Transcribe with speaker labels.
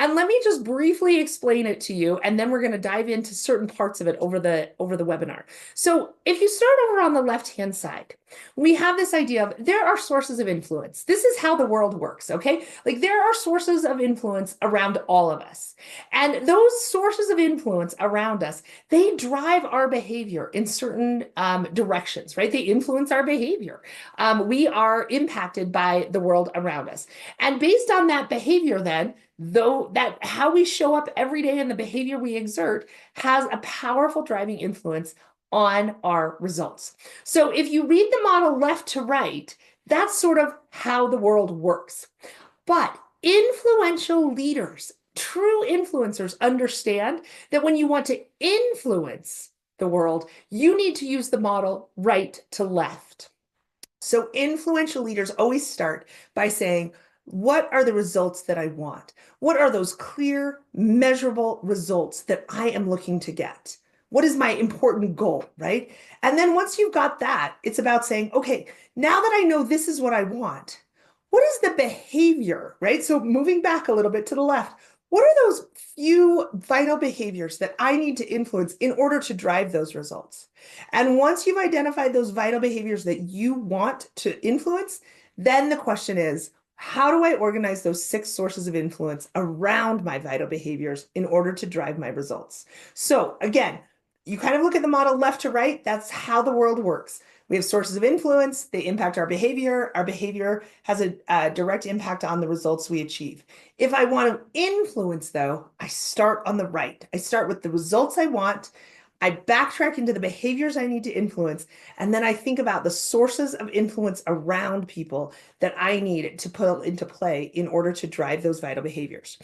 Speaker 1: And let me just briefly explain it to you, and then we're going to dive into certain parts of it over the webinar. So if you start over on the left-hand side, we have this idea of there are sources of influence. This is how the world works, okay? Like there are sources of influence around all of us. And those sources of influence around us, they drive our behavior in certain directions, right? They influence our behavior. We are impacted by the world around us. And based on that behavior, then, though that how we show up every day and the behavior we exert has a powerful driving influence on our results. So if you read the model left to right, that's sort of how the world works. But influential leaders, true influencers, understand that when you want to influence the world, you need to use the model right to left. So influential leaders always start by saying, what are the results that I want? What are those clear, measurable results that I am looking to get? What is my important goal, right? And then once you've got that, it's about saying, okay, now that I know this is what I want, what is the behavior, right? So moving back a little bit to the left, what are those few vital behaviors that I need to influence in order to drive those results? And once you've identified those vital behaviors that you want to influence, then the question is, how do I organize those 6 sources of influence around my vital behaviors in order to drive my results? So again, you kind of look at the model left to right. That's how the world works. We have sources of influence. They impact our behavior. Our behavior has a direct impact on the results we achieve. If I want to influence, though, I start on the right. I start with the results I want. I backtrack into the behaviors I need to influence, and then I think about the sources of influence around people that I need to put into play in order to drive those vital behaviors.